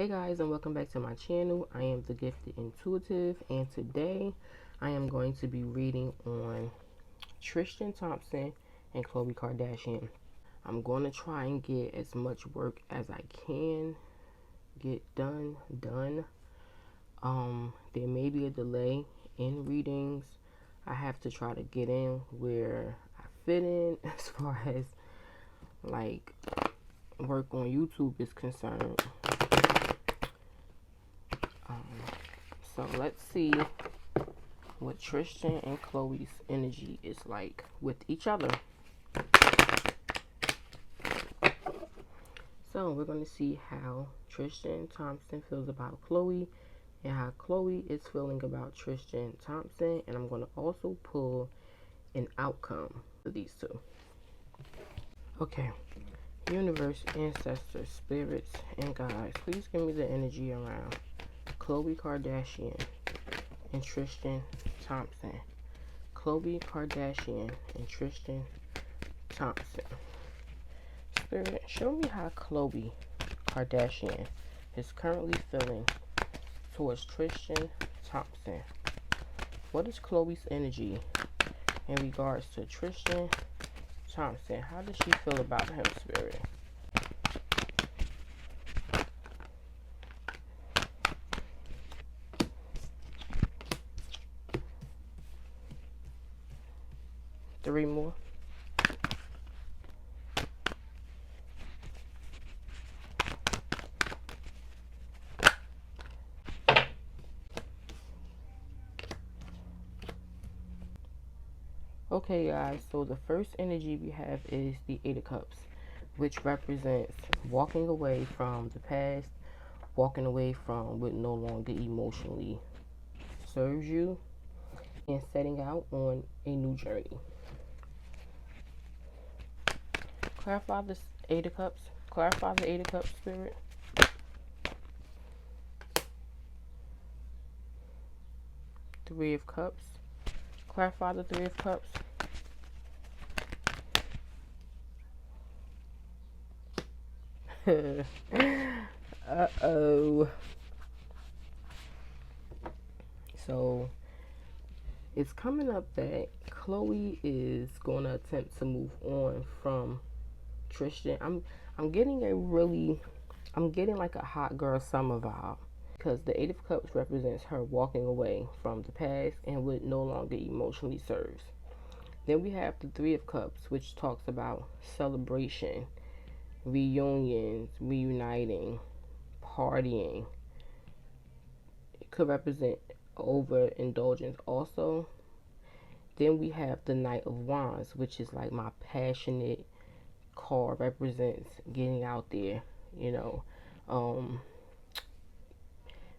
Hey guys, and welcome back to my channel. I am the Gifted Intuitive, and today I am going to be reading on Tristan Thompson and Khloe Kardashian. I'm going to try and get as much work as I can get done. There may be a delay in readings. I have to try to get in where I fit in as far as like work on YouTube is concerned. So let's see what Tristan and Khloe's energy is like with each other. So we're going to see how Tristan Thompson feels about Khloe and how Khloe is feeling about Tristan Thompson. And I'm going to also pull an outcome for these two. Okay. Universe, ancestors, spirits, and guides, please give me the energy around Khloe Kardashian and Tristan Thompson. Khloe Kardashian and Tristan Thompson. Spirit, show me how Khloe Kardashian is currently feeling towards Tristan Thompson. What is Khloe's energy in regards to Tristan Thompson? How does she feel about him, Spirit? Three more. Okay guys, so the first energy we have is the Eight of Cups, which represents walking away from the past, walking away from what no longer emotionally serves you, and setting out on a new journey. Clarify this Eight of Cups. Clarify the Eight of Cups, Spirit. Three of Cups. Clarify the Three of Cups. Uh-oh. So, it's coming up that Khloe is going to attempt to move on from Tristan. I'm getting like a hot girl summer vibe, because the Eight of Cups represents her walking away from the past and what no longer emotionally serves. Then we have the Three of Cups, which talks about celebration, reunions, reuniting, partying. It could represent overindulgence also. Then we have the Knight of Wands, which is like my passionate card, represents getting out there, you know,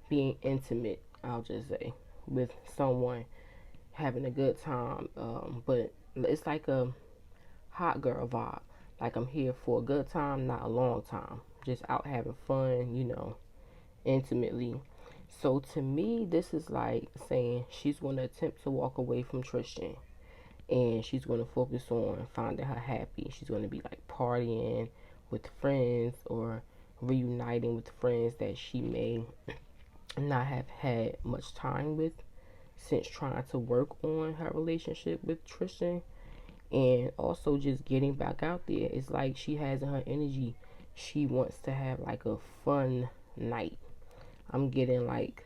being intimate, I'll just say, with someone, having a good time, but it's like a hot girl vibe, like I'm here for a good time, not a long time, just out having fun, you know, intimately. So to me, this is like saying she's going to attempt to walk away from Tristan, and she's going to focus on finding her happy. She's going to be like partying with friends or reuniting with friends that she may not have had much time with since trying to work on her relationship with Tristan, and also just getting back out there. It's like she has in her energy, she wants to have like a fun night. I'm getting like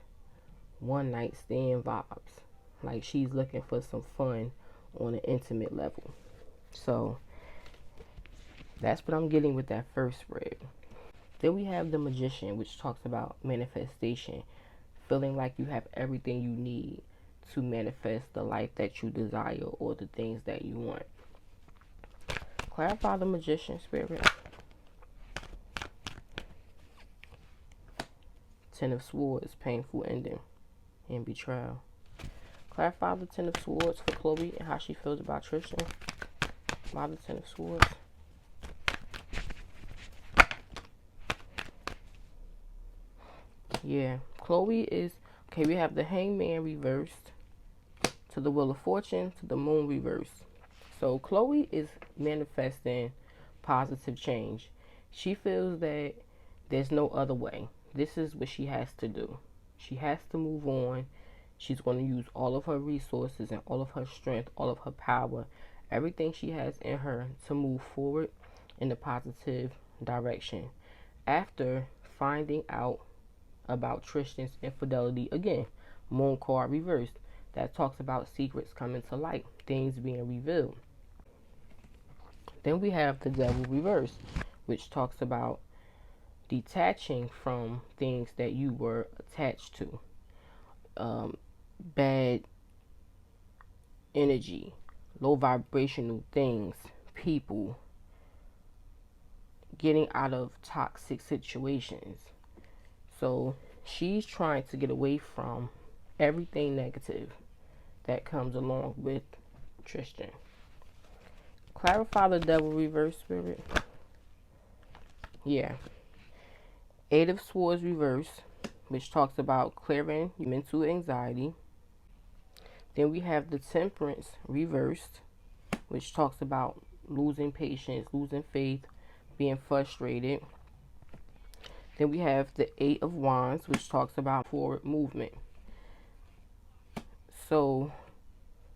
one night stand vibes, like she's looking for some fun on an intimate level. So that's what I'm getting with that first spread. Then we have the Magician, which talks about manifestation, feeling like you have everything you need to manifest the life that you desire or the things that you want. Clarify the Magician, Spirit. Ten of Swords, painful ending and betrayal. Clarify the Ten of Swords for Khloe and how she feels about Tristan. Why the Ten of Swords? Yeah, Khloe is, okay, we have the Hangman reversed to the Wheel of Fortune to the Moon reversed. So Khloe is manifesting positive change. She feels that there's no other way. this is what she has to do. She has to move on. She's going to use all of her resources and all of her strength, all of her power, everything she has in her to move forward in the positive direction. After finding out about Tristan's infidelity, again, moon card reversed, that talks about secrets coming to light, things being revealed. Then we have the devil reversed, which talks about detaching from things that you were attached to. Bad energy, low vibrational things, people, getting out of toxic situations. So she's trying to get away from everything negative that comes along with Tristan. Clarify the devil reverse, spirit. Yeah. Eight of Swords reverse, which talks about clearing mental anxiety. Then we have the Temperance reversed, which talks about losing patience, losing faith, being frustrated. Then we have the Eight of Wands, which talks about forward movement. So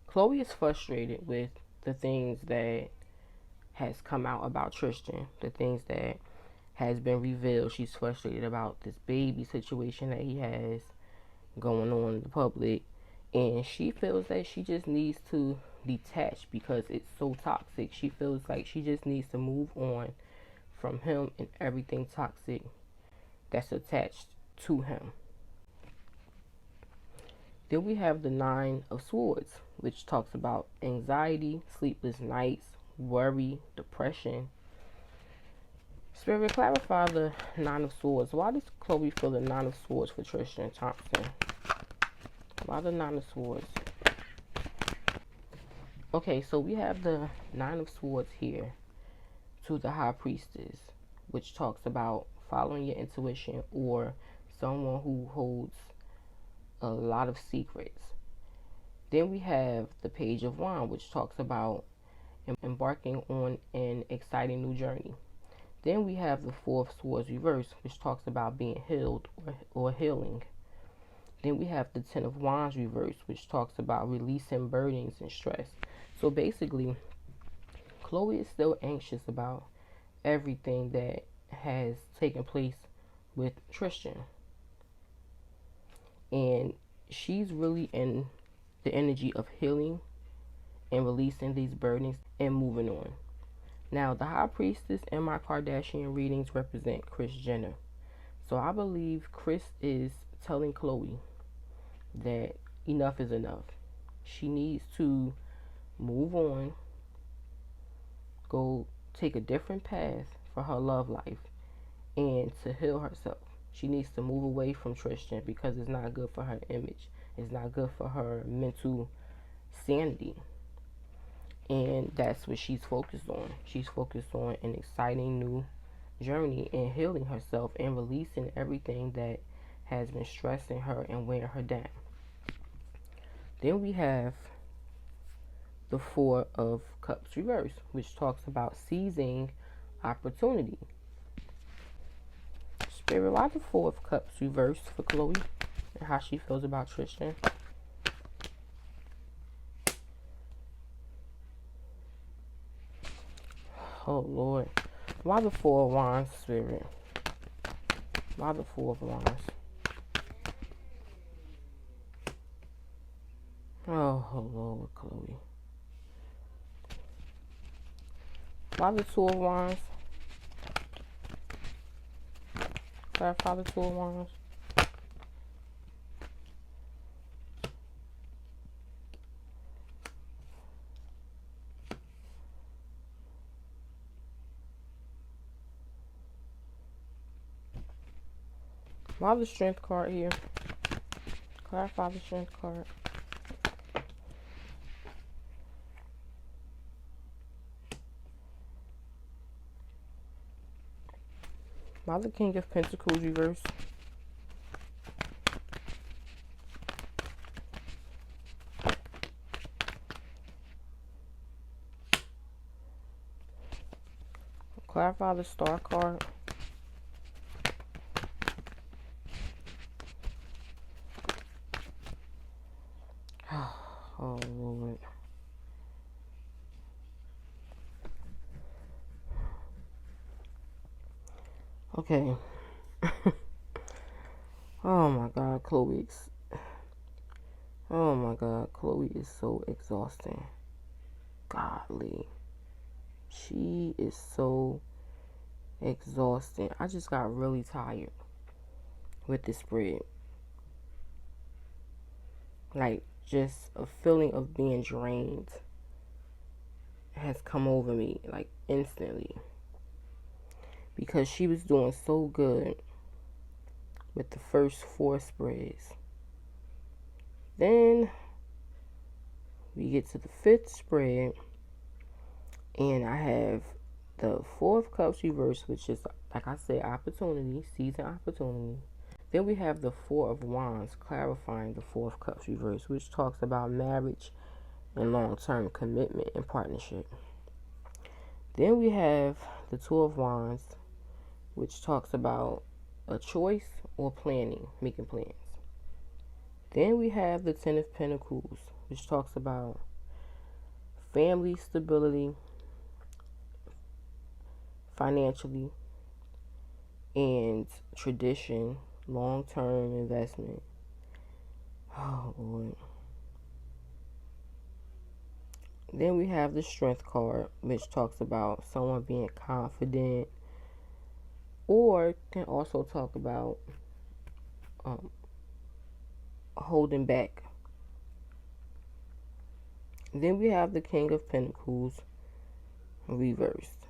Khloe is frustrated with the things that has come out about Tristan, the things that has been revealed. She's frustrated about this baby situation that he has going on in the public, and she feels that she just needs to detach because it's so toxic. She feels like she just needs to move on from him and everything toxic that's attached to him. Then we have the Nine of Swords, which talks about anxiety, sleepless nights, worry, depression. Spirit, clarify the Nine of Swords. Why does Khloe feel the Nine of Swords for Tristan Thompson? Why the Nine of Swords? Okay, so we have the Nine of Swords here to the High Priestess, which talks about following your intuition or someone who holds a lot of secrets. Then we have the Page of Wands, which talks about embarking on an exciting new journey. Then we have the Four of Swords reversed, which talks about being healed or healing. Then we have the Ten of Wands reversed, which talks about releasing burdens and stress. So basically, Khloe is still anxious about everything that has taken place with Tristan. And she's really in the energy of healing and releasing these burdens and moving on. Now, the High Priestess in my Kardashian readings represent Kris Jenner. So I believe Kris is telling Khloe that enough is enough. She needs to move on, go take a different path for her love life, and to heal herself. She needs to move away from Tristan because it's not good for her image. It's not good for her mental sanity. And that's what she's focused on. She's focused on an exciting new journey and healing herself and releasing everything that has been stressing her and weighing her down. Then we have the Four of Cups reversed, which talks about seizing opportunity. Spirit, why the Four of Cups reversed for Khloe and how she feels about Tristan? Oh Lord, why the Four of Wands, Spirit? Why the Four of Wands? Oh Lord, Khloe. Why the Two of Wands? Clarify the Two of Wands. Why the Strength card here? Clarify the Strength card. Why the King of Pentacles reversed? Clarify the Star card. Okay. Oh my God, Khloe. Oh my God, Khloe is so exhausting. Godly. She is so exhausting. I just got really tired with this spread. Like, just a feeling of being drained has come over me, like, instantly. Because she was doing so good with the first 4 spreads. Then we get to the 5th spread, and I have the 4 of Cups reversed, which is, like I said, opportunity, season opportunity. Then we have the 4 of Wands clarifying the 4 of Cups reversed, which talks about marriage and long-term commitment and partnership. Then we have the 2 of Wands, which talks about a choice or planning, making plans. Then we have the 10 of Pentacles, which talks about family stability, financially, and tradition, long-term investment. Oh, Lord. Then we have the Strength card, which talks about someone being confident, or can also talk about holding back. Then we have the King of Pentacles reversed.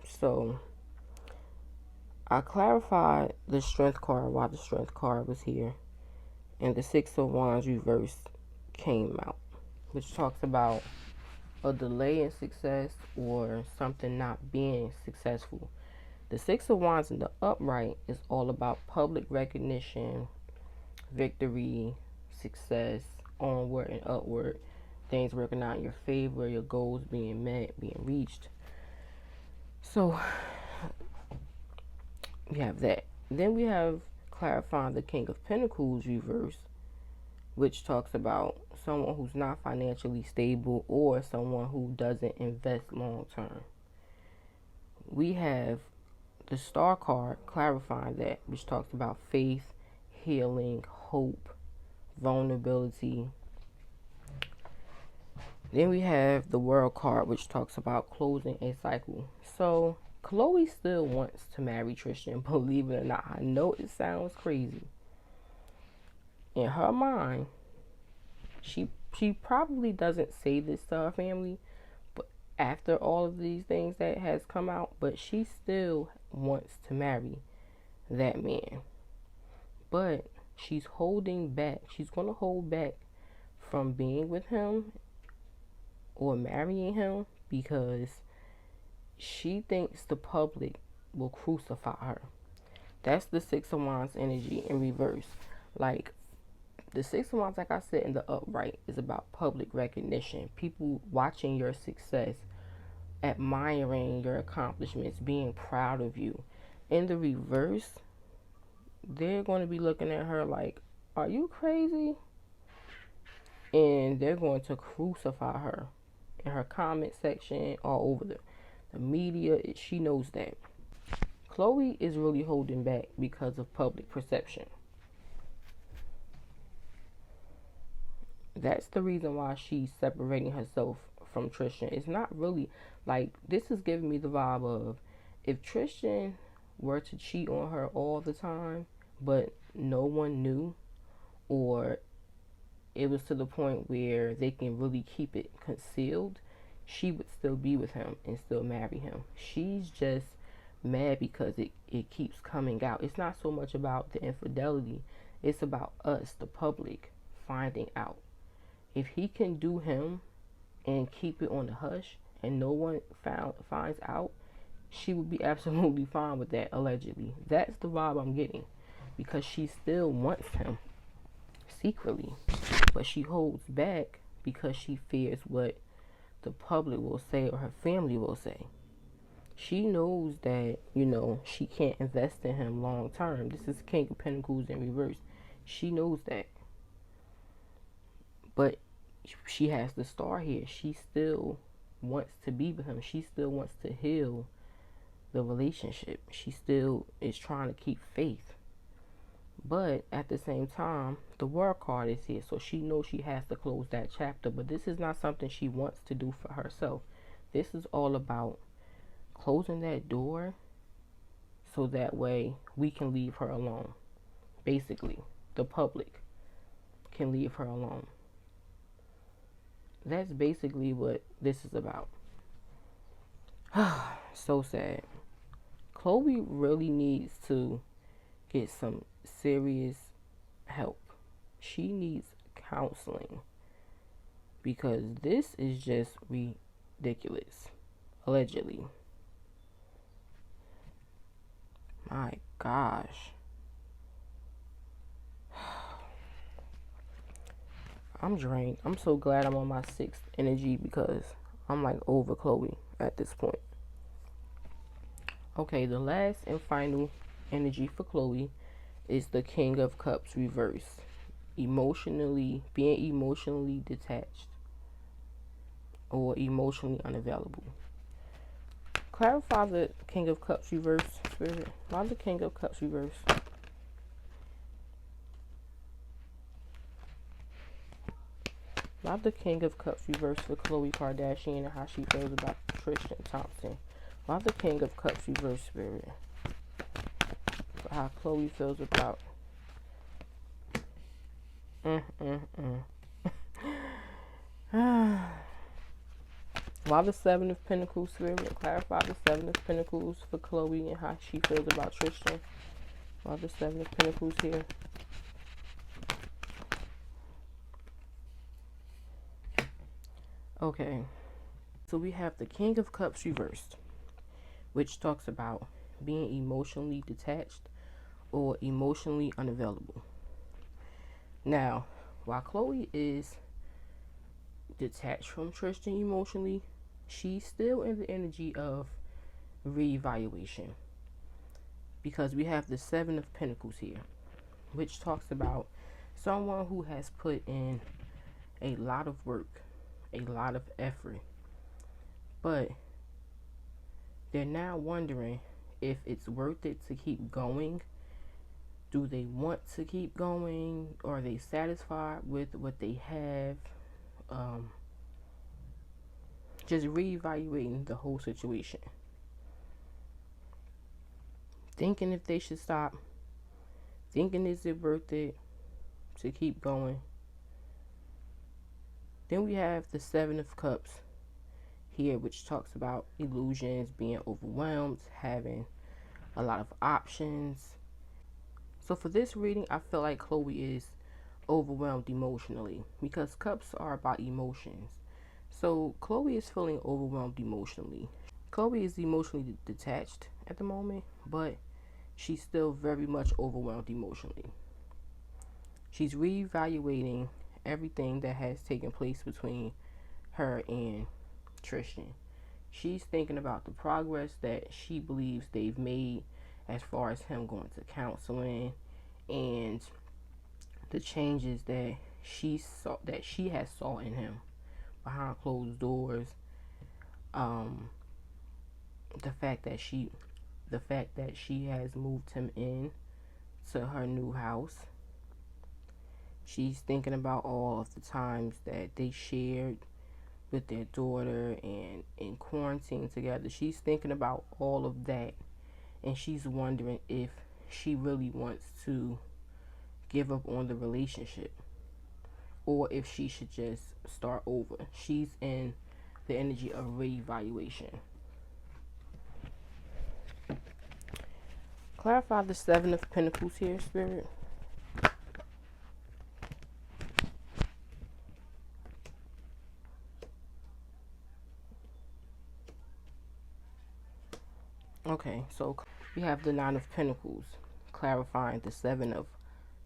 So I clarified the Strength card while the Strength card was here, and the 6 of Wands reversed came out, which talks about a delay in success or something not being successful. The 6 of Wands in the upright is all about public recognition, victory, success, onward and upward, things working out in your favor, your goals being met, being reached. So we have that. Then we have clarifying the King of Pentacles reverse, which talks about someone who's not financially stable or someone who doesn't invest long term. We have the Star card clarifying that, which talks about faith, healing, hope, vulnerability. Then we have the World card, which talks about closing a cycle. So Khloe still wants to marry Tristan, believe it or not. I know it sounds crazy. In her mind, she probably doesn't say this to her family, but after all of these things that has come out, but she still wants to marry that man. But she's holding back. She's going to hold back from being with him or marrying him because she thinks the public will crucify her. That's the 6 of Wands energy in reverse. Like, the 6 of Wands, like I said, in the upright is about public recognition. People watching your success, admiring your accomplishments, being proud of you. In the reverse, they're going to be looking at her like, are you crazy? And they're going to crucify her in her comment section, all over the media. She knows that. Khloe is really holding back because of public perception. That's the reason why she's separating herself from Tristan. It's not really, like, this is giving me the vibe of, if Tristan were to cheat on her all the time, but no one knew, or it was to the point where they can really keep it concealed, she would still be with him and still marry him. She's just mad because it keeps coming out. It's not so much about the infidelity, it's about us, the public, finding out. If he can do him and keep it on the hush and no one finds out, she would be absolutely fine with that, allegedly. That's the vibe I'm getting, because she still wants him secretly, but she holds back because she fears what the public will say or her family will say. She knows that, she can't invest in him long term. This is King of Pentacles in reverse. She knows that. But she has the Star here. She still wants to be with him. She still wants to heal the relationship. She still is trying to keep faith. But at the same time, the world card is here. So she knows she has to close that chapter. But this is not something she wants to do for herself. This is all about closing that door so that way we can leave her alone. Basically, the public can leave her alone. That's basically what this is about. So sad. Khloe really needs to get some serious help. She needs counseling because this is just ridiculous. Allegedly. My gosh. I'm drained. I'm so glad I'm on my sixth energy because I'm like over Khloe at this point. Okay, the last and final energy for Khloe is the King of Cups reverse. Being emotionally detached or emotionally unavailable. Clarify the King of Cups reverse, Spirit. Why the King of Cups reverse? Why the King of Cups reverse for Khloe Kardashian and how she feels about Tristan Thompson? Why the King of Cups reverse, Spirit? For how Khloe feels about Why the Seven of Pentacles, Spirit? Clarify the Seven of Pentacles for Khloe and how she feels about Tristan. Why the Seven of Pentacles here? Okay. So we have the King of Cups reversed, which talks about being emotionally detached or emotionally unavailable. Now, while Khloe is detached from Tristan emotionally, she's still in the energy of reevaluation because we have the Seven of Pentacles here, which talks about someone who has put in a lot of work, a lot of effort, but they're now wondering if it's worth it to keep going. Do they want to keep going? Or are they satisfied with what they have? Just reevaluating the whole situation. Thinking if they should stop. Thinking is it worth it to keep going. Then we have the Seven of Cups here, which talks about illusions, being overwhelmed, having a lot of options. So for this reading, I feel like Khloe is overwhelmed emotionally because cups are about emotions. So Khloe is feeling overwhelmed emotionally. Khloe is emotionally detached at the moment, but she's still very much overwhelmed emotionally. She's reevaluating everything that has taken place between her and Tristan. She's thinking about the progress that she believes they've made as far as him going to counseling and the changes that she has saw in him behind closed doors. The fact that she has moved him in to her new house. She's thinking about all of the times that they shared with their daughter and in quarantine together. She's thinking about all of that, and she's wondering if she really wants to give up on the relationship or if she should just start over. She's in the energy of reevaluation. Clarify the Seven of Pentacles here, Spirit. Okay, so we have the Nine of Pentacles, clarifying the Seven of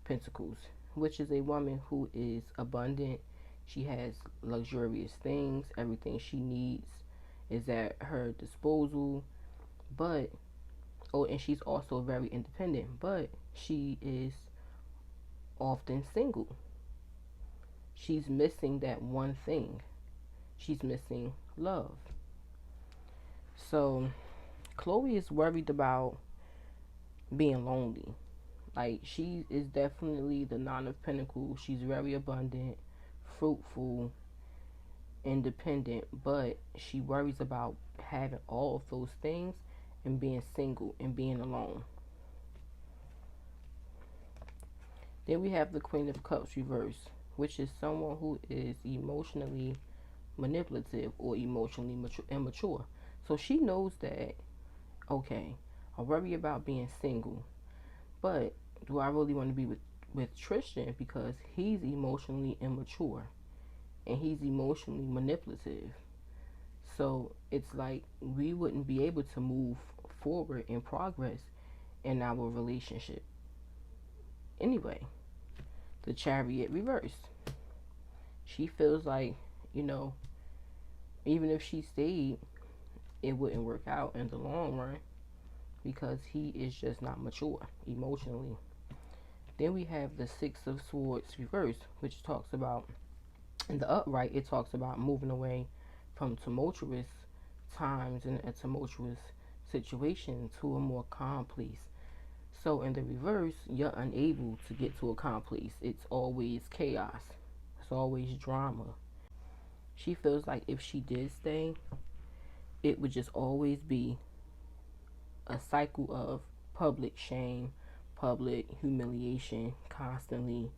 Pentacles, which is a woman who is abundant. She has luxurious things. Everything she needs is at her disposal. But, and she's also very independent, but she is often single. She's missing that one thing. She's missing love. So Khloe is worried about being lonely. Like, she is definitely the Nine of Pentacles. She's very abundant, fruitful, independent, but she worries about having all of those things and being single and being alone. Then we have the Queen of Cups reversed, which is someone who is emotionally manipulative or emotionally immature. So she knows that, okay, I worry about being single, but do I really want to be with Tristan because he's emotionally immature and he's emotionally manipulative? So it's like we wouldn't be able to move forward in progress in our relationship. Anyway, the Chariot reversed. She feels like, you know, even if she stayed, it wouldn't work out in the long run because he is just not mature emotionally. Then we have the Six of Swords reversed, which talks about, in the upright, it talks about moving away from tumultuous times and a tumultuous situation to a more calm place. So in the reverse, you're unable to get to a calm place. It's always chaos. It's always drama. She feels like if she did stay, it would just always be a cycle of public shame, public humiliation constantly.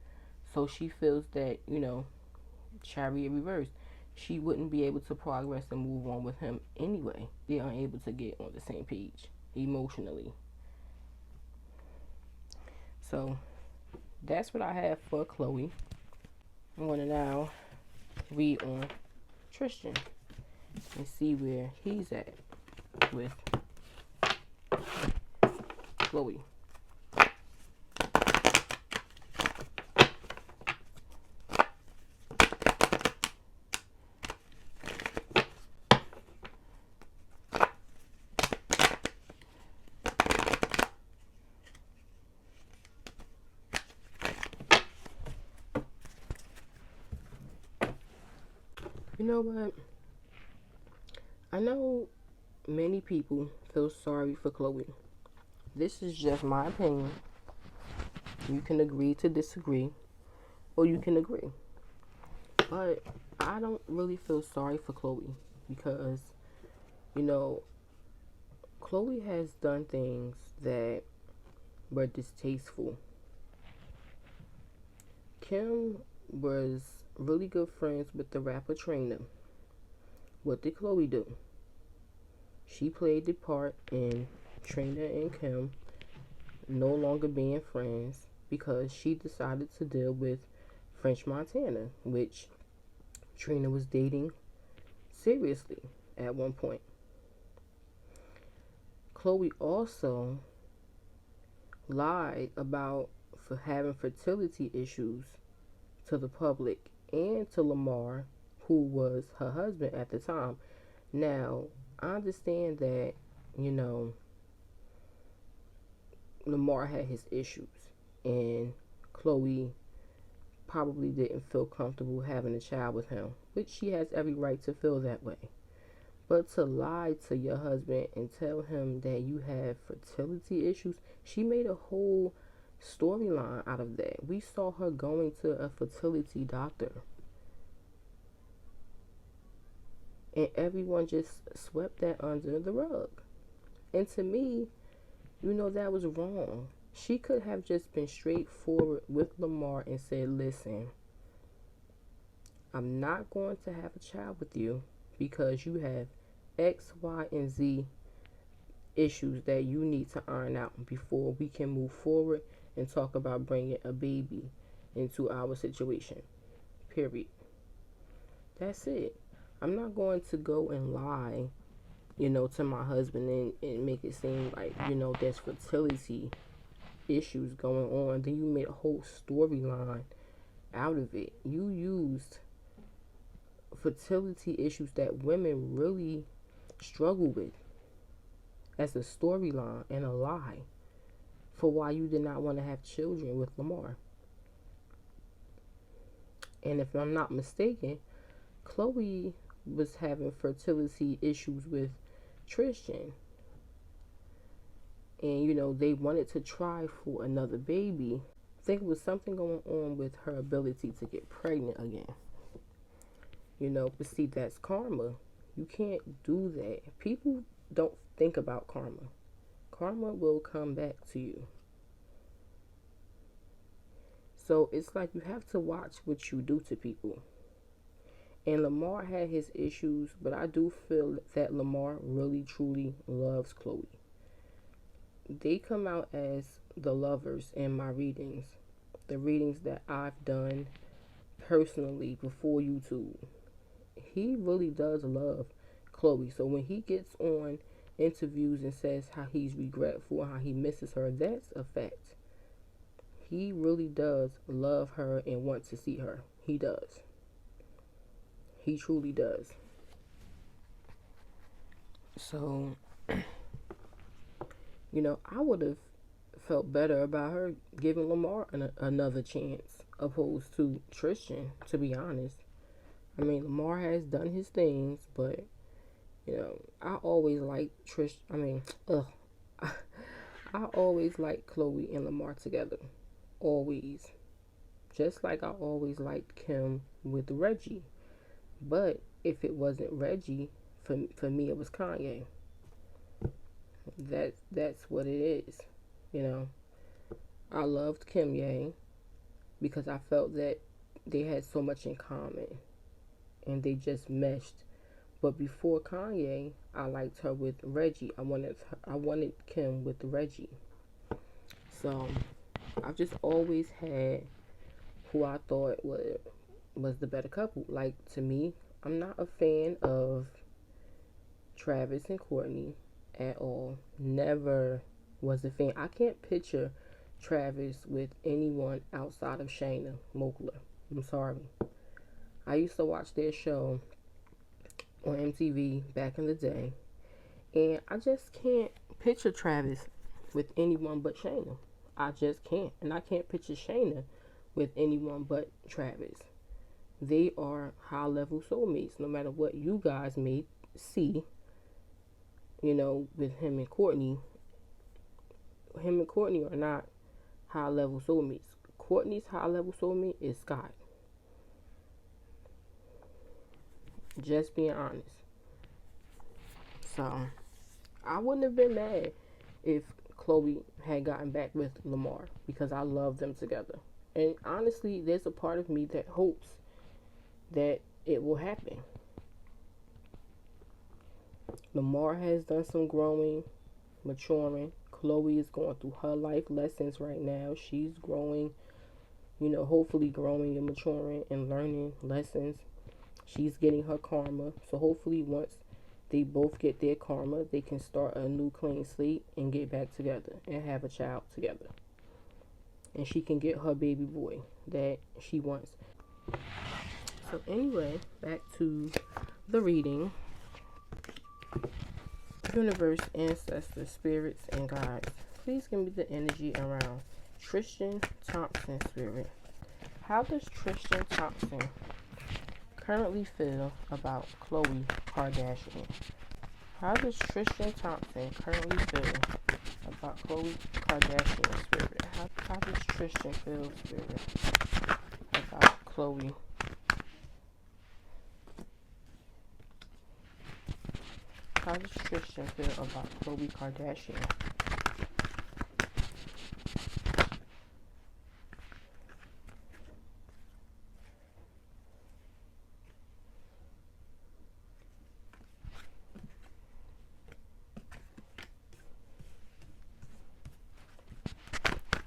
So she feels that, Chariot reversed, she wouldn't be able to progress and move on with him anyway. They're unable to get on the same page emotionally. So that's what I have for Khloe. I'm going to now read on Tristan and see where he's at with Khloe. You know what? I know many people feel sorry for Khloe. This is just my opinion. You can agree to disagree, or you can agree. But I don't really feel sorry for Khloe because, you know, Khloe has done things that were distasteful. Kim was really good friends with the rapper Trina. What did Khloe do? She played the part in Trina and Kim no longer being friends because she decided to deal with French Montana, which Trina was dating seriously at one point. Khloe also lied about for having fertility issues to the public and to Lamar, who was her husband at the time. Now, I understand that, Lamar had his issues, and Khloe probably didn't feel comfortable having a child with him, which she has every right to feel that way. But to lie to your husband and tell him that you have fertility issues, she made a whole storyline out of that. We saw her going to a fertility doctor, and everyone just swept that under the rug. And to me, that was wrong. She could have just been straightforward with Lamar and said, listen, I'm not going to have a child with you because you have X, Y, and Z issues that you need to iron out before we can move forward and talk about bringing a baby into our situation. Period. That's it. I'm not going to go and lie, to my husband and make it seem like, there's fertility issues going on. Then you made a whole storyline out of it. You used fertility issues that women really struggle with as a storyline and a lie for why you did not want to have children with Lamar. And if I'm not mistaken, Khloe was having fertility issues with Tristan. and they wanted to try for another baby. I think it was something going on with her ability to get pregnant again. But see, that's karma. You can't do that. People don't think about karma. Karma will come back to you. So it's like you have to watch what you do to people. And Lamar had his issues, but I do feel that Lamar really truly loves Khloe. They come out as the lovers in my readings. The readings that I've done personally before YouTube. He really does love Khloe. So when he gets on interviews and says how he's regretful, how he misses her, that's a fact. He really does love her and want to see her. He does. He truly does. So, I would have felt better about her giving Lamar another chance opposed to Tristan, to be honest. I mean, Lamar has done his things, but, I always liked I always liked Khloe and Lamar together. Always. Just like I always liked Kim with Reggie. But if it wasn't Reggie, for me it was Kanye. That's what it is. I loved Kim Ye because I felt that they had so much in common and they just meshed. But before Kanye, I liked her with Reggie. I wanted Kim with Reggie. So I've just always had who I thought was the better couple. Like, to me, I'm not a fan of Travis and Courtney at all. Never was a fan. I can't picture Travis with anyone outside of Shayna Moakler. I'm sorry. I used to watch their show on MTV back in the day, and I just can't picture Travis with anyone but Shayna. I just can't. And I can't picture Shayna with anyone but Travis. They are high-level soulmates, no matter what you guys may see, with him and Courtney. Him and Courtney are not high-level soulmates. Courtney's high-level soulmate is Scott. Just being honest. So, I wouldn't have been mad if Khloe had gotten back with Lamar because I love them together. And honestly, there's a part of me that hopes that it will happen. Lamar has done some growing, maturing. Khloe is going through her life lessons right now. She's growing, hopefully growing and maturing and learning lessons. She's getting her karma. So hopefully once they both get their karma, they can start a new clean slate and get back together and have a child together. And she can get her baby boy that she wants. So anyway, back to the reading. Universe, ancestors, spirits, and guides, please give me the energy around Tristan Thompson spirit. How does Tristan Thompson currently feel about Khloe Kardashian? How does Tristan Thompson currently feel about Khloe Kardashian spirit? How does Tristan feel, spirit, about Khloe? How does Tristan feel about Khloe Kardashian?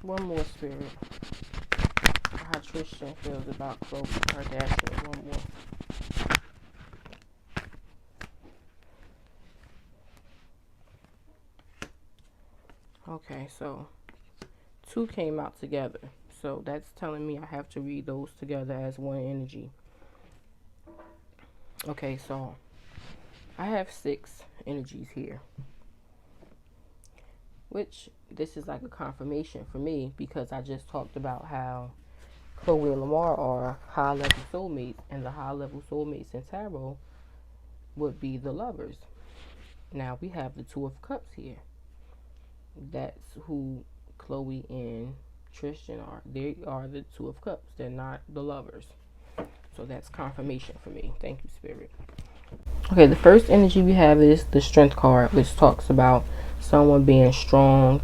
One more, spirit. How Tristan feels about Khloe Kardashian. One more. Okay, so 2 came out together. So that's telling me I have to read those together as one energy. Okay, so I have 6 energies here. Which, this is like a confirmation for me because I just talked about how Khloe and Lamar are high-level soulmates. And the high-level soulmates in tarot would be the lovers. Now we have the 2 of Cups here. That's who Khloe and Tristan are. They are the Two of Cups. They're not the lovers. So that's confirmation for me. Thank you, Spirit. Okay, the first energy we have is the Strength card, which talks about someone being strong,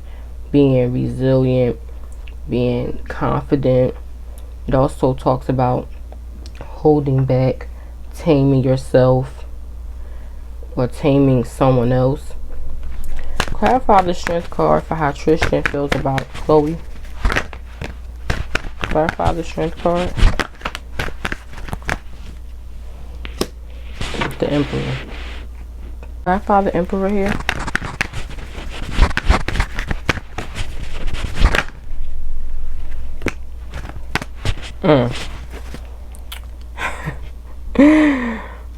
being resilient, being confident. It also talks about holding back, taming yourself, or taming someone else. Clarify the Strength card for how Tristan feels about Khloe. Clarify the Strength card. The Emperor. Clarify the Emperor here.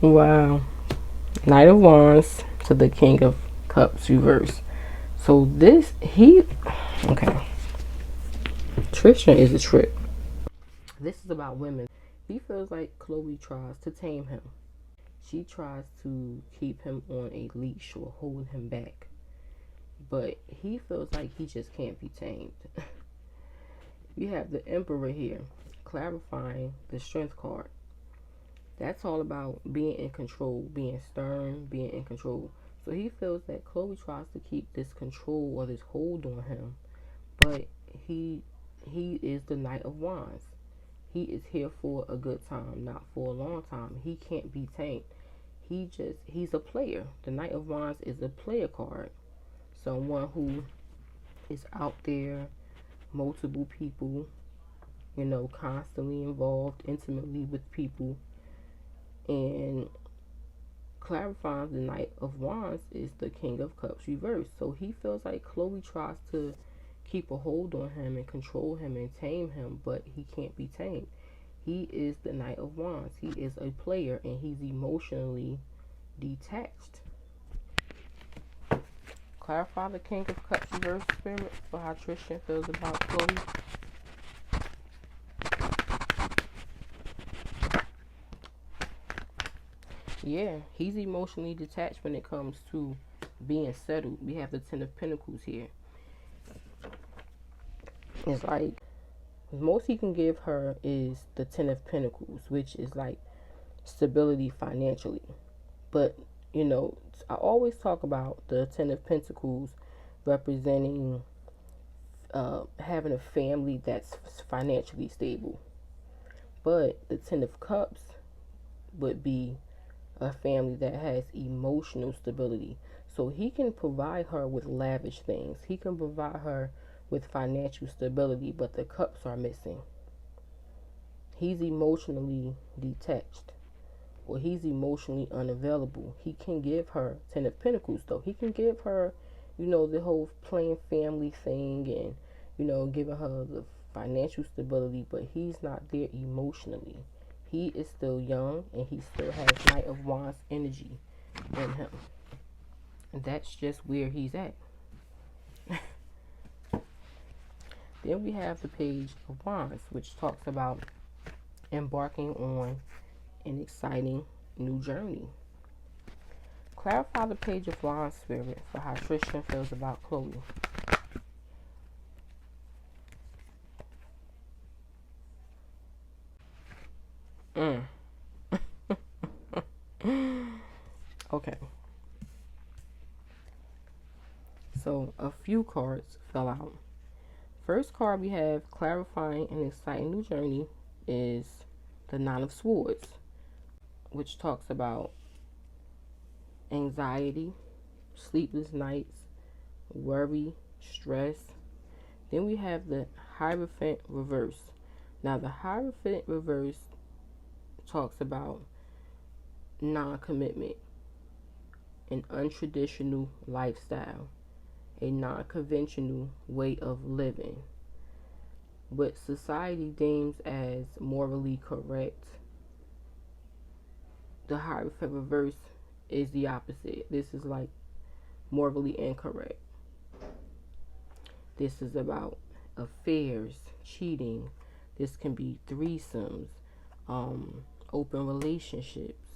Wow. Knight of Wands to the King of Cups reverse. So okay. Tristan is a trip. This is about women. He feels like Khloe tries to tame him. She tries to keep him on a leash or hold him back. But he feels like he just can't be tamed. We have the Emperor here, clarifying the Strength card. That's all about being in control, being stern, being in control. So he feels that Khloe tries to keep this control or this hold on him, but he is the Knight of Wands. He is here for a good time, not for a long time. He can't be tamed. He's a player. The Knight of Wands is a player card. Someone who is out there, multiple people, constantly involved intimately with people. And clarifying the Knight of Wands is the King of Cups reversed. So he feels like Khloe tries to keep a hold on him and control him and tame him, but he can't be tamed. He is the Knight of Wands. He is a player and he's emotionally detached. Clarify the King of Cups reverse, Spirit, for how Tristan feels about Khloe. Yeah, he's emotionally detached when it comes to being settled. We have the Ten of Pentacles here. It's like most he can give her is the Ten of Pentacles, which is like stability financially. But, I always talk about the Ten of Pentacles representing having a family that's financially stable. But the Ten of Cups would be a family that has emotional stability. So he can provide her with lavish things. He can provide her with financial stability, but the cups are missing. He's emotionally detached, or he's emotionally unavailable. He can give her Ten of Pentacles, though. He can give her, the whole plain family thing and, giving her the financial stability, but he's not there emotionally. He is still young and he still has Knight of Wands energy in him. And that's just where he's at. Then we have the Page of Wands, which talks about embarking on an exciting new journey. Clarify the Page of Wands, Spirit, for how Tristan feels about Khloe. Okay. So a few cards fell out. First card we have clarifying an exciting new journey is the Nine of Swords, which talks about anxiety, sleepless nights, worry, stress. Then we have the Hierophant reverse. Now the Hierophant reverse talks about non-commitment, an untraditional lifestyle, a non-conventional way of living, what society deems as morally correct. The Hierophant reverse is the opposite. This is like morally incorrect. This is about affairs, cheating. This can be threesomes, open relationships,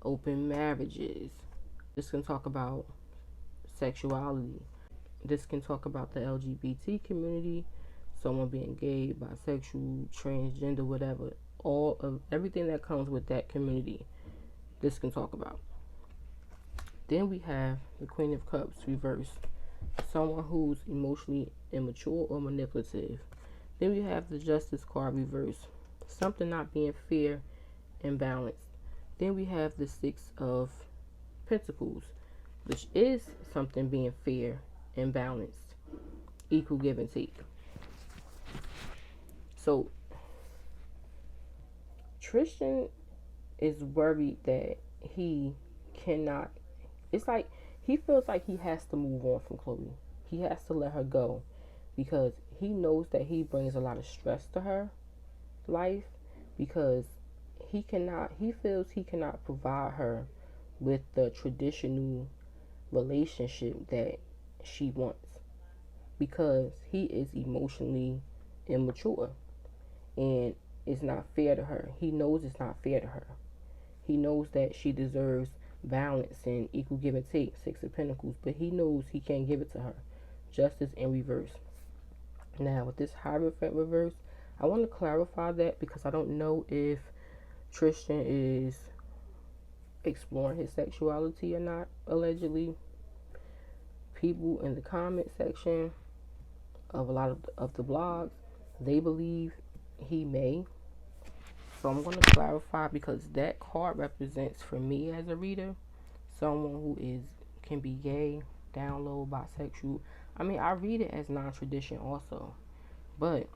open marriages. This can talk about sexuality. This can talk about the LGBT community, someone being gay, bisexual, transgender, whatever. All of everything that comes with that community, this can talk about. Then we have the Queen of Cups reversed, someone who's emotionally immature or manipulative. Then we have the Justice card reversed, something not being fair and balanced. Then we have the Six of Pentacles, which is something being fair and balanced, equal give and take. So Tristan is worried that he cannot, it's like he feels like he has to move on from Khloe. He has to let her go because he knows that he brings a lot of stress to her life, because he feels he cannot provide her with the traditional relationship that she wants, because he is emotionally immature and it's not fair to her. He knows it's not fair to her. He knows that she deserves balance and equal give and take, Six of Pentacles, but he knows he can't give it to her. Justice in reverse. Now with this Hierophant reverse, I want to clarify that because I don't know if Tristan is exploring his sexuality or not, allegedly. People in the comment section of a lot of the blogs, they believe he may. So I'm going to clarify, because that card represents, for me as a reader, someone who can be gay, down low, bisexual. I mean, I read it as non-tradition also, but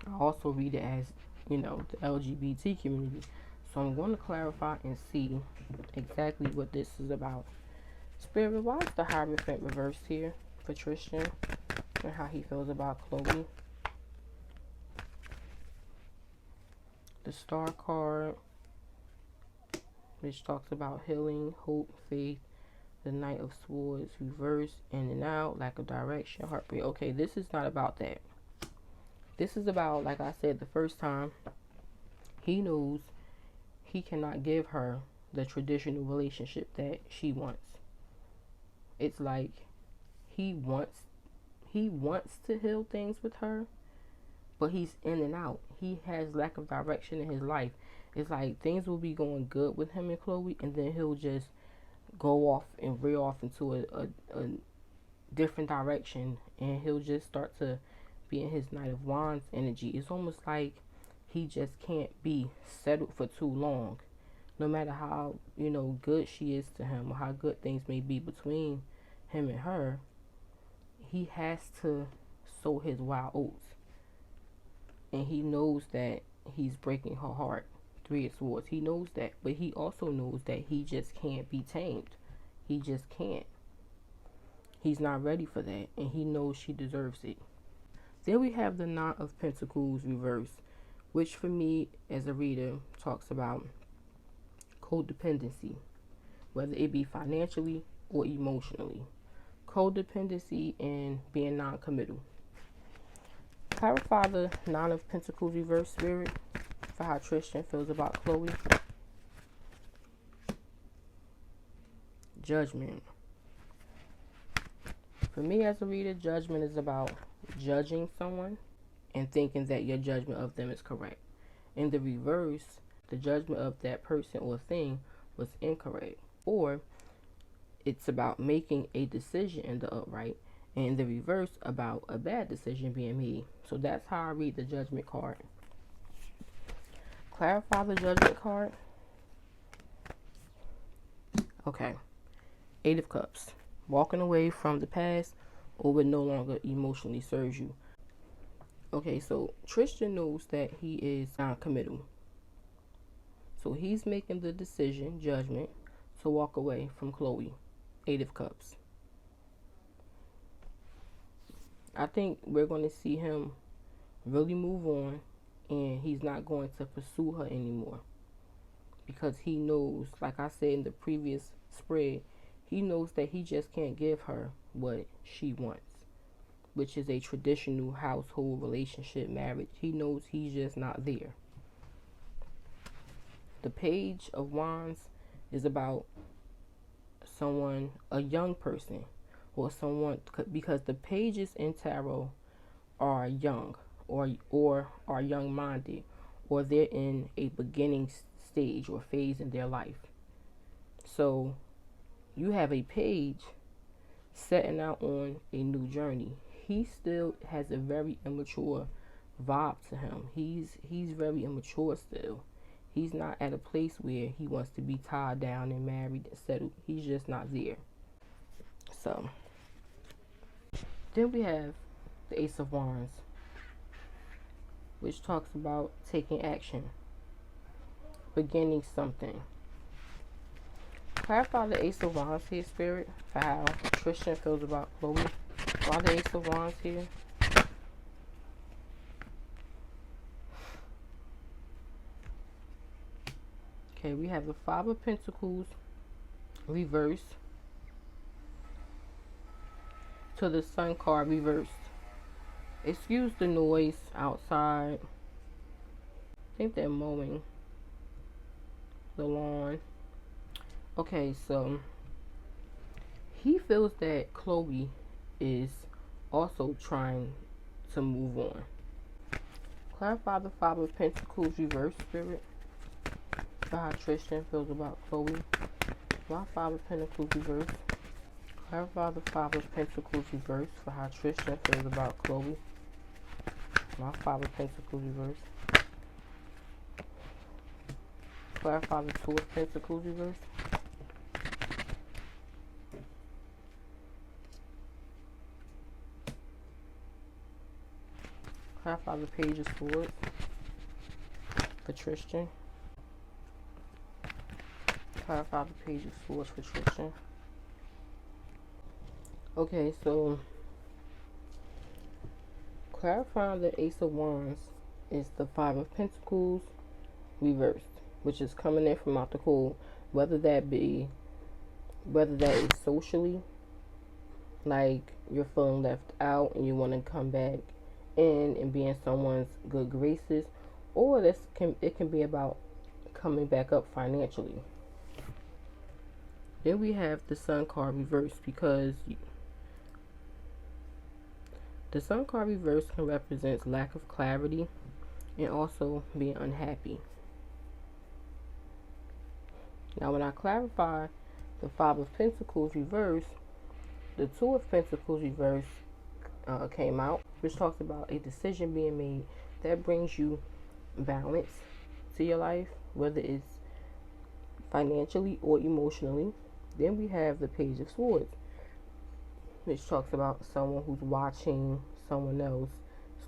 I also read it as, the LGBT community. So I'm going to clarify and see exactly what this is about. Spirit, why is the Hierophant reversed here for Tristan and how he feels about Khloe? The Star card, which talks about healing, hope, faith. The Knight of Swords reversed, in and out, lack of direction, heartbreak. Okay, this is not about that. This is about, like I said the first time, he knows he cannot give her the traditional relationship that she wants. It's like he wants to heal things with her, but he's in and out. He has lack of direction in his life. It's like things will be going good with him and Khloe, and then he'll just go off and veer off into a different direction, and he'll just start to be in his Knight of Wands energy. It's almost like he just can't be settled for too long, no matter how good she is to him or how good things may be between him and her. He has to sow his wild oats, and he knows that he's breaking her heart. Three of Swords. He knows that, but he also knows that he just can't be tamed. He just can't. He's not ready for that, and he knows she deserves it. Then we have the Knight of Pentacles reversed, which for me as a reader talks about codependency, whether it be financially or emotionally. Codependency and being non-committal. Clarify the Nine of Pentacles reverse, Spirit, for how Tristan feels about Khloe. Judgment. For me as a reader, judgment is about judging someone and thinking that your judgment of them is correct. In the reverse, the judgment of that person or thing was incorrect. Or it's about making a decision in the upright, and in the reverse, about a bad decision being made. So that's how I read the Judgment card. Clarify the Judgment card. Okay. Eight of Cups. Walking away from the past or what no longer emotionally serves you. Okay, so Tristan knows that he is non-committal. So he's making the decision, judgment, to walk away from Khloe. Eight of Cups. I think we're going to see him really move on, and he's not going to pursue her anymore, because he knows, like I said in the previous spread, he knows that he just can't give her what she wants, which is a traditional household relationship, marriage. He knows he's just not there. The Page of Wands is about someone, a young person, or someone, because the pages in tarot are young, or are young minded, or they're in a beginning stage or phase in their life. So you have a page setting out on a new journey. He still has a very immature vibe to him. He's very immature still. He's not at a place where he wants to be tied down and married and settled. He's just not there. So then we have the Ace of Wands, which talks about taking action, beginning something. Clarify the Ace of Wands here, Spirit, for how Tristan feels about Khloe. Why the Ace of Wands here? Okay, we have the Five of Pentacles reversed to the Sun card reversed. Excuse the noise outside. I think they're mowing the lawn. Okay, so he feels that Khloe is also trying to move on. Clarify the Five of Pentacles reverse, Spirit, for how Tristan feels about Khloe. Why Five of Pentacles reverse? Clarify the Five of Pentacles reverse for how Tristan feels about Khloe. Why Five of Pentacles reverse? Clarify the Two of Pentacles reverse. Clarify the Page of Swords for Tristan. Clarify the Page of Swords for Tristan. Okay, so clarifying the Ace of Wands is the Five of Pentacles reversed, which is coming in from out the cold, whether that is socially, like you're feeling left out and you want to come back in and be in someone's good graces, or it can be about coming back up financially. Then we have the Sun card reversed, because the Sun card reversed can represent lack of clarity and also being unhappy. Now when I clarify the Five of Pentacles reversed, the Two of Pentacles reversed came out, which talks about a decision being made that brings you balance to your life, whether it's financially or emotionally. Then we have the Page of Swords, which talks about someone who's watching someone else,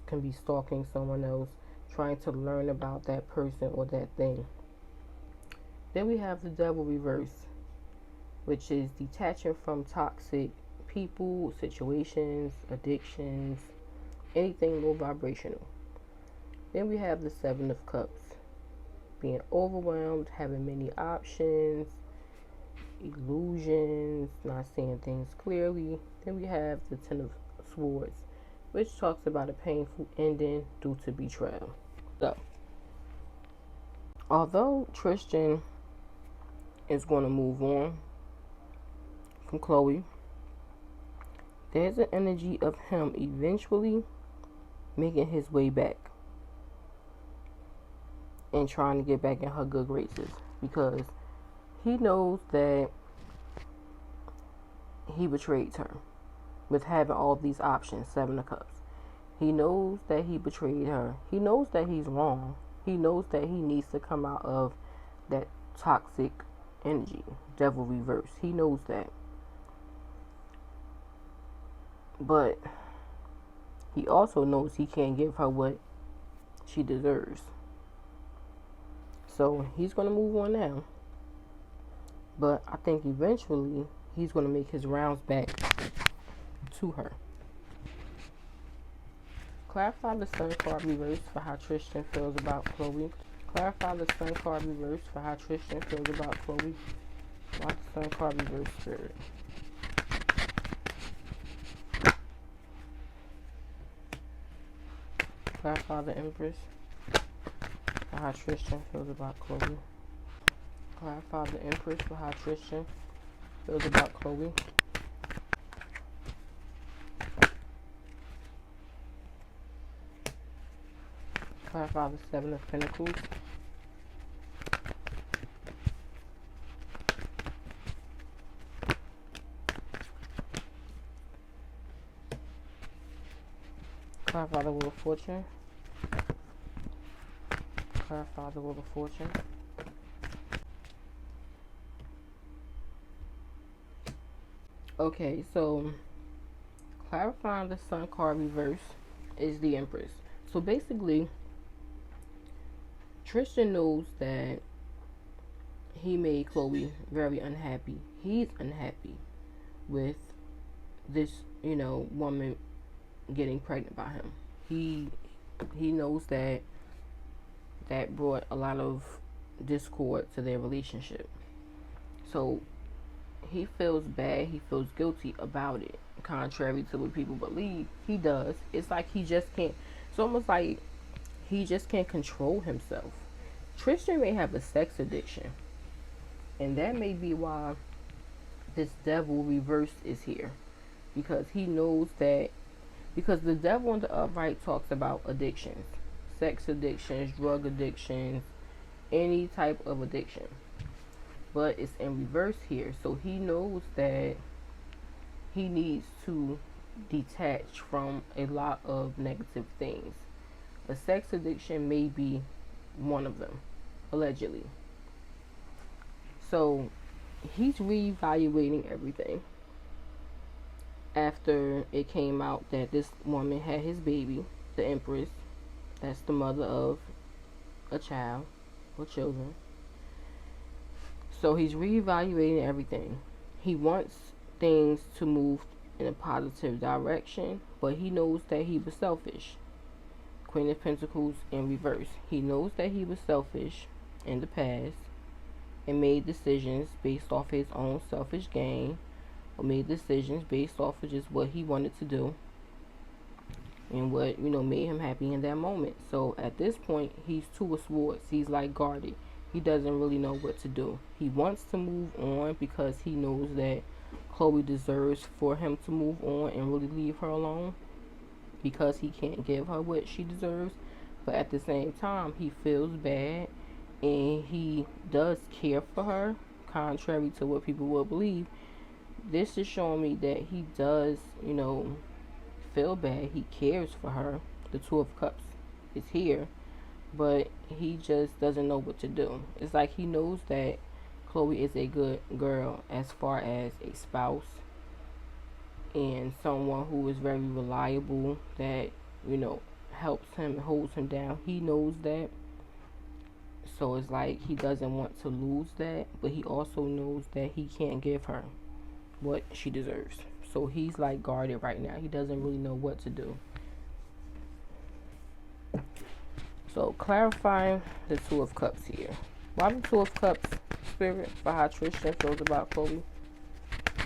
can be stalking someone else, trying to learn about that person or that thing. Then we have the Devil reverse, which is detaching from toxic people, situations, addictions, anything low vibrational. Then we have the Seven of Cups, being overwhelmed, having many options, illusions, not seeing things clearly. Then we have the Ten of Swords, which talks about a painful ending due to betrayal. So, although Tristan is going to move on from Khloe, there's an energy of him eventually making his way back and trying to get back in her good graces, because he knows that he betrayed her with having all these options. Seven of Cups. He knows that he betrayed her. He knows that he's wrong. He knows that he needs to come out of that toxic energy. Devil reverse. He knows that. But he also knows he can't give her what she deserves. So he's going to move on now. But I think eventually he's going to make his rounds back to her. Clarify the Sun card reverse for how Tristan feels about Khloe. Clarify the Sun card reverse for how Tristan feels about Khloe. Why the Sun card reverse, Spirit? Clarify the Empress for how Tristan feels about Khloe. Clarify the Empress for how Tristan feels about Khloe. Clarify the Seven of Pentacles. Clarify the Wheel of Fortune. Clarify the Wheel of Fortune. Okay, so clarifying the Sun card reverse is the Empress. So basically, Tristan knows that he made Khloe very unhappy. He's unhappy with this, woman getting pregnant by him. He knows that brought a lot of discord to their relationship. So he feels bad, he feels guilty about it. Contrary to what people believe, he does. It's like he just can't. It's almost like he just can't control himself. Tristan may have a sex addiction, and that may be why this devil reverse is here, because he knows that, because the devil in the upright talks about addictions, sex addictions, drug addictions, any type of addiction, but it's in reverse here. So he knows that he needs to detach from a lot of negative things. A sex addiction may be one of them, allegedly. So he's reevaluating everything after it came out that this woman had his baby, the Empress. That's the mother of a child or children. So he's reevaluating everything. He wants things to move in a positive direction, but he knows that he was selfish. Queen of Pentacles in reverse. He knows that he was selfish in the past and made decisions based off his own selfish gain, or made decisions based off of just what he wanted to do and what, made him happy in that moment. So at this point, he's Two of Swords. He's like guarded. He doesn't really know what to do. He wants to move on because he knows that Khloe deserves for him to move on and really leave her alone, because he can't give her what she deserves. But at the same time, he feels bad and he does care for her, contrary to what people will believe. This is showing me that he does, feel bad. He cares for her. The Two of Cups is here, but he just doesn't know what to do. It's like he knows that Khloe is a good girl as far as a spouse and someone who is very reliable, that, helps him, holds him down. He knows that. So it's like he doesn't want to lose that, but he also knows that he can't give her what she deserves. So he's like guarded right now. He doesn't really know what to do. So clarifying the Two of Cups here. Why the Two of Cups, Spirit, for how Tristan feels about Khloe?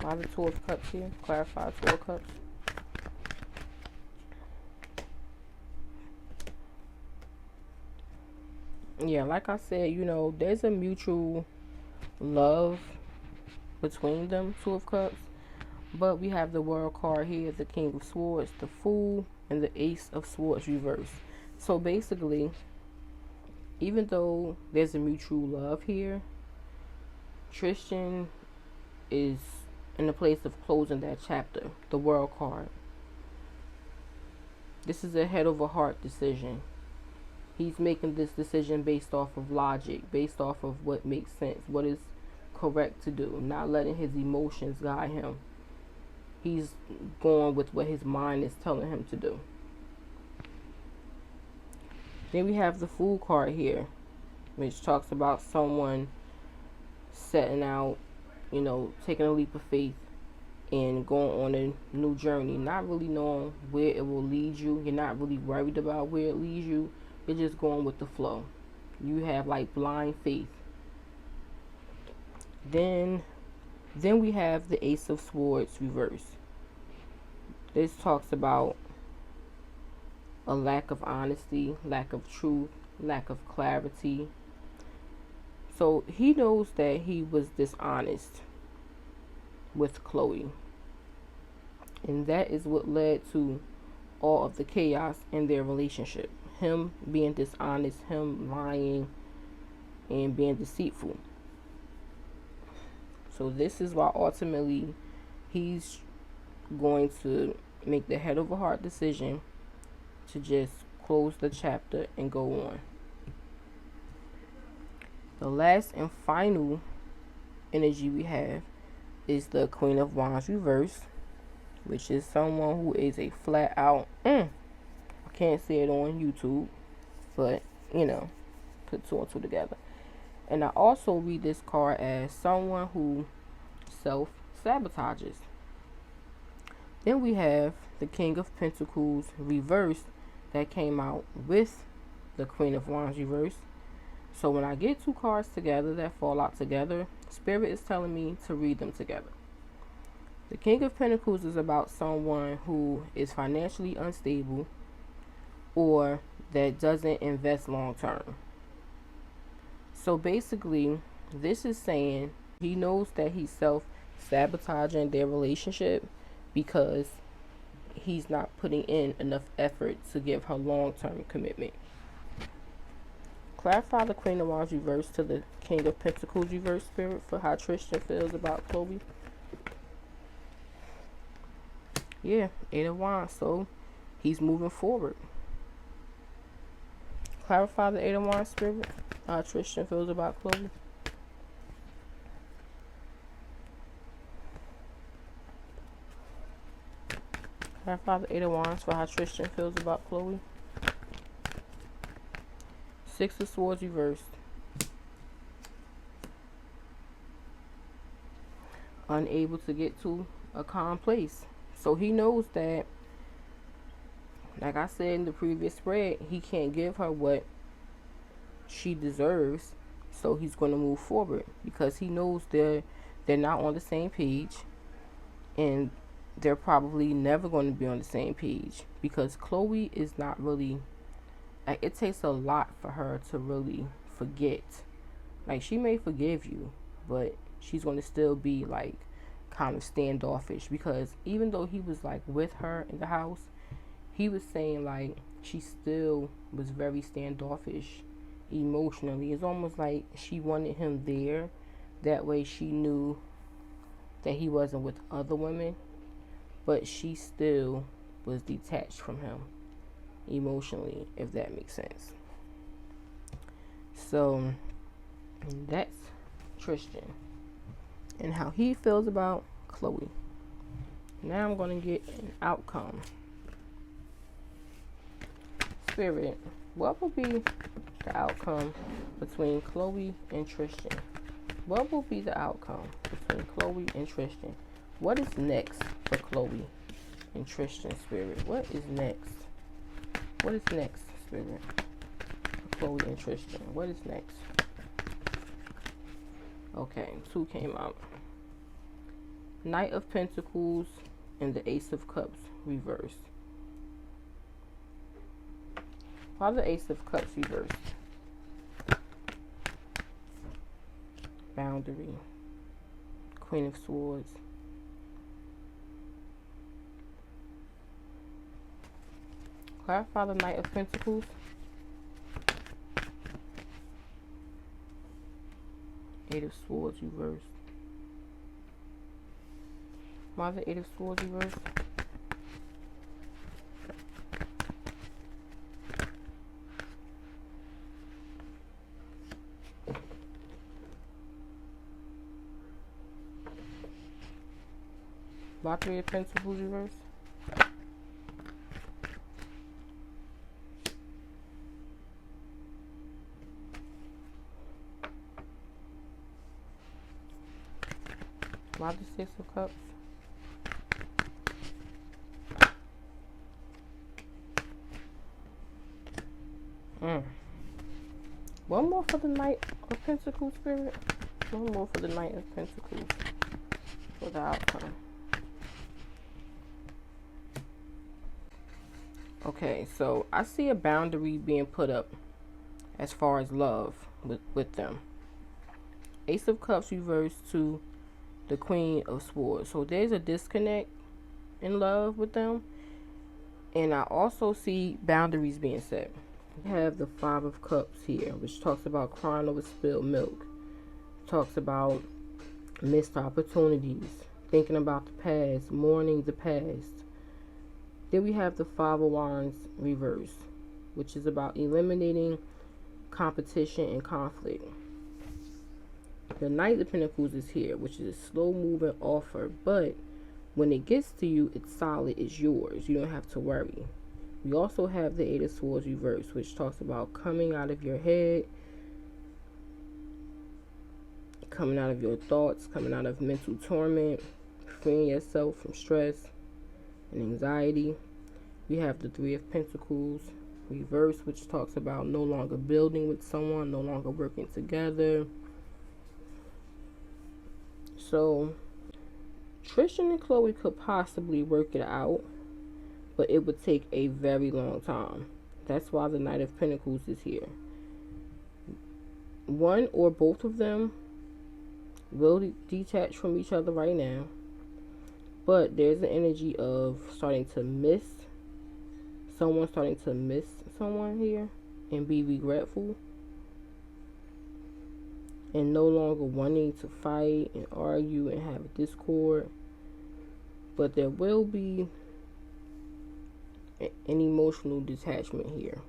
Why the Two of Cups here? Clarify Two of Cups. Yeah, like I said, there's a mutual love between them, Two of Cups. But we have the World card here, the King of Swords, the Fool, and the Ace of Swords reversed. So basically, even though there's a mutual love here, Tristan is in the place of closing that chapter, the World card. This is a head over heart decision. He's making this decision based off of logic, based off of what makes sense, what is correct to do, not letting his emotions guide him. He's going with what his mind is telling him to do. Then we have the Fool card here, which talks about someone setting out, taking a leap of faith and going on a new journey, not really knowing where it will lead you. You're not really worried about where it leads you. You're just going with the flow. You have like blind faith. Then we have the Ace of Swords reversed. This talks about a lack of honesty, lack of truth, lack of clarity. So he knows that he was dishonest with Khloe, and that is what led to all of the chaos in their relationship. him being dishonest, him lying, and being deceitful. So this is why ultimately he's going to make the head over heart decision to just close the chapter and go on. The last and final energy we have is the Queen of Wands reverse, which is someone who is a flat out, I can't say it on YouTube, but put two and two together. And I also read this card as someone who self-sabotages. Then we have the King of Pentacles reverse that came out with the Queen of Wands reverse. So when I get two cards together that fall out together, Spirit is telling me to read them together. The King of Pentacles is about someone who is financially unstable or that doesn't invest long term. So basically, this is saying he knows that he's self-sabotaging their relationship because he's not putting in enough effort to give her long-term commitment. Clarify the Queen of Wands reverse to the King of Pentacles reverse, Spirit, for how Tristan feels about Khloe. Yeah, 8 of Wands, so he's moving forward. Clarify the 8 of Wands, Spirit, how Tristan feels about Khloe. Clarify the 8 of Wands for how Tristan feels about Khloe. 6 of Swords reversed. Unable to get to a calm place. So he knows that, like I said in the previous spread, he can't give her what she deserves. So he's going to move forward because he knows they're not on the same page. And they're probably never going to be on the same page because Khloe is not really, like, it takes a lot for her to really forget. Like, she may forgive you, but she's going to still be like kind of standoffish because even though he was like with her in the house, he was saying like she still was very standoffish emotionally. It's almost like she wanted him there, that way she knew that he wasn't with other women, but she still was detached from him emotionally, if that makes sense. So that's Tristan and how he feels about Khloe. Now I'm going to get an outcome. Spirit, what will be the outcome between Khloe and Tristan? What will be the outcome between Khloe and Tristan? What is next for Khloe and Tristan, Spirit? What is next? What is next, Spirit? For Khloe and Tristan. What is next? Okay, 2 came out. Knight of Pentacles and the Ace of Cups reversed. Why the Ace of Cups reversed? Boundary. Queen of Swords. Clarify the Knight of Pentacles. Eight of Swords reversed. Why the Eight of Swords reversed? Why Three of Pentacles reversed? Why the Six of Cups? One more for the Knight of Pentacles, Spirit. One more for the Knight of Pentacles for the outcome. Okay, so I see a boundary being put up as far as love with them. Ace of Cups reversed to the Queen of Swords. So there's a disconnect in love with them. And I also see boundaries being set. We have the Five of Cups here, which talks about crying over spilled milk. Talks about missed opportunities, thinking about the past, mourning the past. Then we have the Five of Wands reverse, which is about eliminating competition and conflict. The Knight of Pentacles is here, which is a slow moving offer, but when it gets to you, it's solid, it's yours. You don't have to worry. We also have the Eight of Swords reverse, which talks about coming out of your head, coming out of your thoughts, coming out of mental torment, freeing yourself from stress and anxiety. We have the Three of Pentacles reverse, which talks about no longer building with someone, no longer working together. So Tristan and Khloe could possibly work it out, but it would take a very long time. That's why the Knight of Pentacles is here. One or both of them will detach from each other right now, but there's an energy of starting to miss someone here and be regretful and no longer wanting to fight and argue and have a discord. But there will be an emotional detachment here.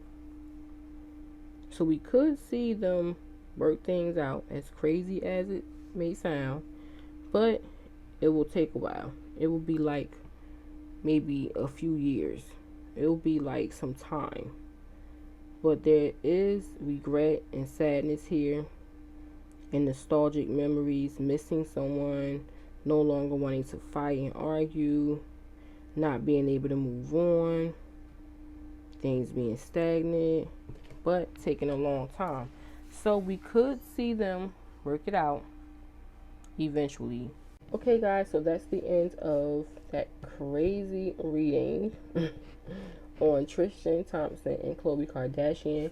So we could see them work things out, as crazy as it may sound, but it will take a while. It will be like maybe a few years. It will be like some time. But there is regret and sadness here, and nostalgic memories, missing someone, no longer wanting to fight and argue, not being able to move on, things being stagnant, but taking a long time. So we could see them work it out eventually. Okay guys, so that's the end of that crazy reading on Tristan Thompson and Khloe Kardashian.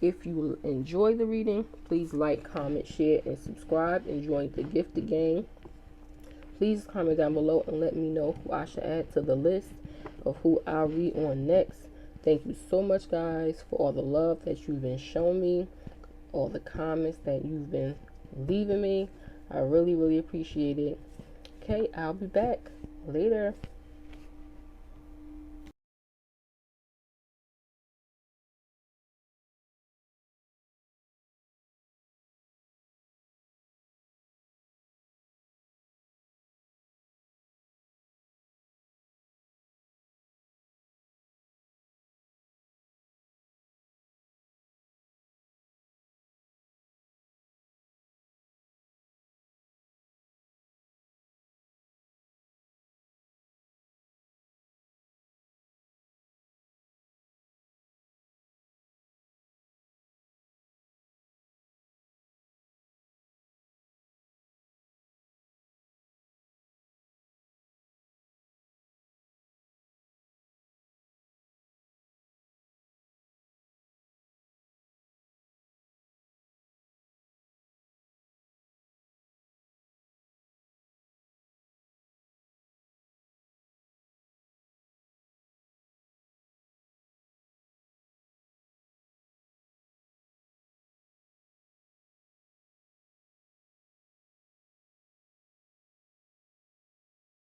If you enjoy the reading, please like, comment, share, and subscribe and join the gifted gang. Please comment down below and let me know who I should add to the list of who I'll read on next. Thank you so much guys for all the love that you've been showing me, all the comments that you've been leaving me. I really appreciate it. Okay, I'll be back later.